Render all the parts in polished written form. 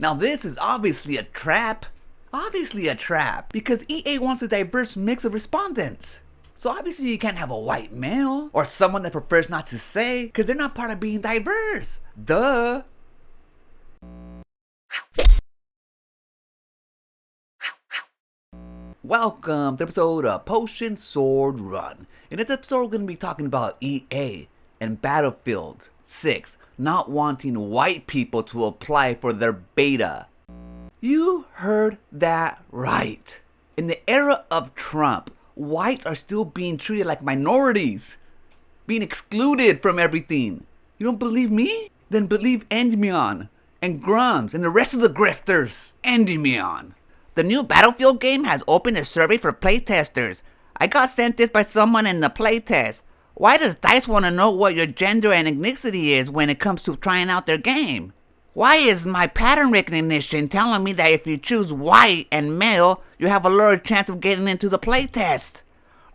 Now this is obviously a trap. Obviously a trap, because EA wants a diverse mix of respondents. So obviously you can't have a white male, or someone that prefers not to say, because they're not part of being diverse. Duh. Welcome to the episode of Potion Sword Run. In this episode we're going to be talking about EA and Battlefield 6 not wanting white people to apply for their beta. You heard that right. In the era of Trump, whites are still being treated like minorities, being excluded from everything. You don't believe me? Then believe Endymion and Grums and the rest of the grifters. Endymion. The new Battlefield game has opened a survey for playtesters. I got sent this by someone in the playtest. Why does DICE want to know what your gender and ethnicity is when it comes to trying out their game? Why is my pattern recognition telling me that if you choose white and male, you have a lower chance of getting into the playtest?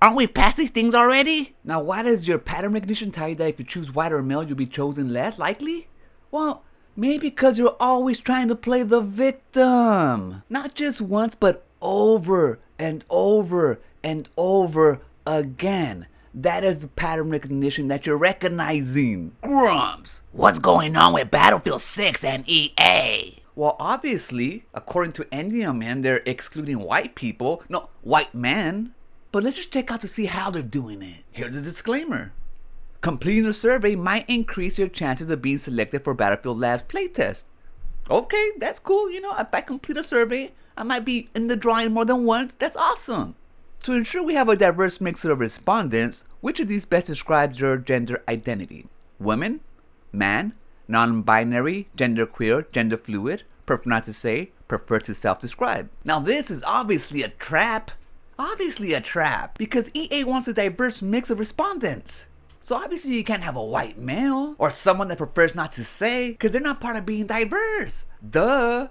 Aren't we past these things already? Now why does your pattern recognition tell you that if you choose white or male, you'll be chosen less likely? Well, maybe because you're always trying to play the victim. Not just once, but over and over and over again. That is the pattern recognition that you're recognizing. Grumps, what's going on with Battlefield 6 and EA? Well, obviously, according to Endymion, they're excluding white people. No, white men. But let's just check out to see how they're doing it. Here's a disclaimer. Completing the survey might increase your chances of being selected for Battlefield Labs playtest. Okay, that's cool. You know, if I complete a survey, I might be in the drawing more than once. That's awesome. To ensure we have a diverse mix of respondents, which of these best describes your gender identity? Women, man, non-binary, genderqueer, gender fluid, prefer not to say, prefer to self-describe. Now this is obviously a trap. Obviously a trap, because EA wants a diverse mix of respondents. So obviously you can't have a white male, or someone that prefers not to say, because they're not part of being diverse. Duh.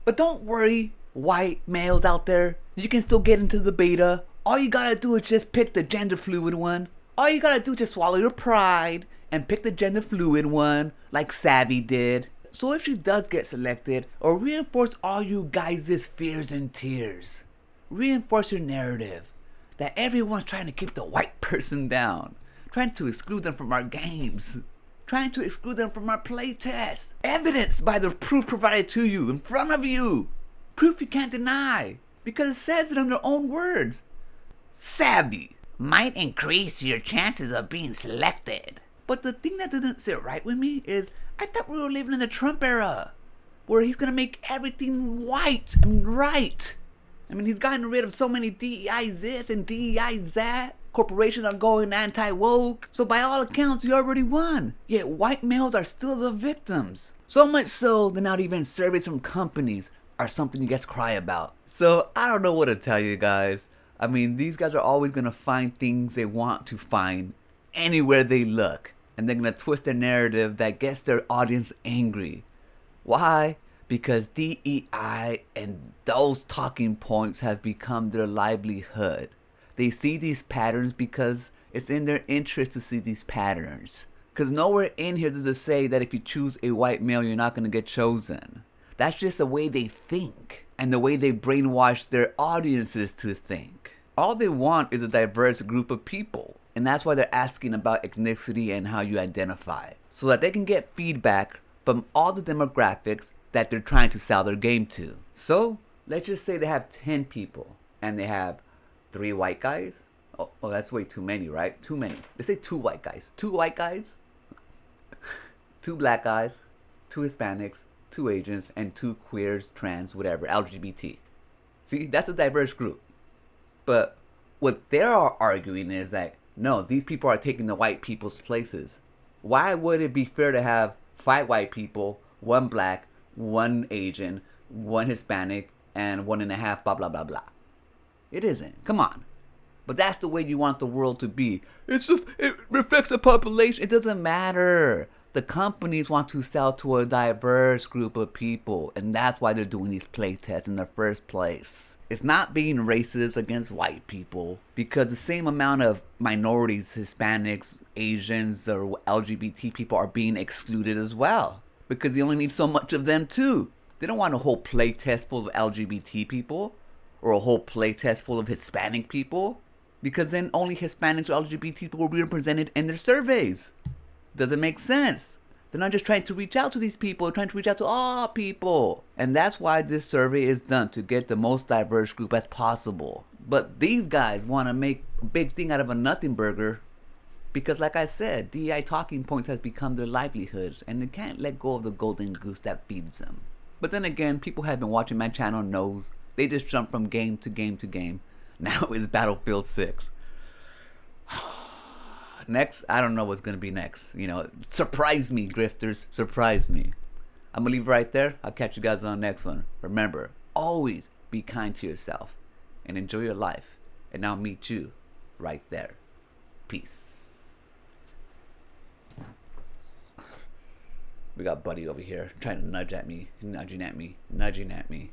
But don't worry, white males out there, you can still get into the beta. All you gotta do is just pick the gender fluid one. All you gotta do is just swallow your pride and pick the gender fluid one like Savvy did. So if she does get selected, or reinforce all you guys' fears and tears. Reinforce your narrative that everyone's trying to keep the white person down, trying to exclude them from our games, trying to exclude them from our playtests, evidenced by the proof provided to you in front of you. Proof you can't deny, because it says it in their own words. Savvy might increase your chances of being selected. But the thing that doesn't sit right with me is, I thought we were living in the Trump era, where he's gonna make everything white. Right. He's gotten rid of so many DEI this and DEI that. Corporations are going anti-woke. So by all accounts, you already won. Yet white males are still the victims. So much so that not even surveys from companies are something you guys cry about. So I don't know what to tell you guys. These guys are always going to find things they want to find anywhere they look. And they're going to twist their narrative that gets their audience angry. Why? Because DEI and those talking points have become their livelihood. They see these patterns because it's in their interest to see these patterns. Because nowhere in here does it say that if you choose a white male, you're not going to get chosen. That's just the way they think and the way they brainwash their audiences to think. All they want is a diverse group of people. And that's why they're asking about ethnicity and how you identify. So that they can get feedback from all the demographics that they're trying to sell their game to. So let's just say they have 10 people and they have 3 white guys. Oh, that's way too many, right? Too many. Let's say 2 white guys. 2 white guys, 2 black guys, 2 Hispanics, 2 Asians, and 2 queers, trans, whatever, LGBT. See, that's a diverse group. But what they're arguing is that, no, these people are taking the white people's places. Why would it be fair to have 5 white people, 1 black, 1 Asian, 1 Hispanic, and 1.5 blah blah blah blah? It isn't. Come on. But that's the way you want the world to be. It reflects the population. It doesn't matter. The companies want to sell to a diverse group of people, and that's why they're doing these playtests in the first place. It's not being racist against white people, because the same amount of minorities, Hispanics, Asians, or LGBT people are being excluded as well. because they only need so much of them too. They don't want a whole playtest full of LGBT people or a whole playtest full of Hispanic people, because then only Hispanics or LGBT people will be represented in their surveys. Doesn't make sense. They're not just trying to reach out to these people, they're trying to reach out to all people. And that's why this survey is done, to get the most diverse group as possible. But these guys want to make a big thing out of a nothing burger, because like I said, DEI talking points has become their livelihood, and they can't let go of the golden goose that feeds them. But then again, people have been watching my channel knows they just jump from game to game to game. Now it's Battlefield 6. Next, I don't know what's going to be next. You know, surprise me, grifters. Surprise me. I'm going to leave it right there. I'll catch you guys on the next one. Remember, always be kind to yourself and enjoy your life. And I'll meet you right there. Peace. We got Buddy over here trying to nudging at me, nudging at me.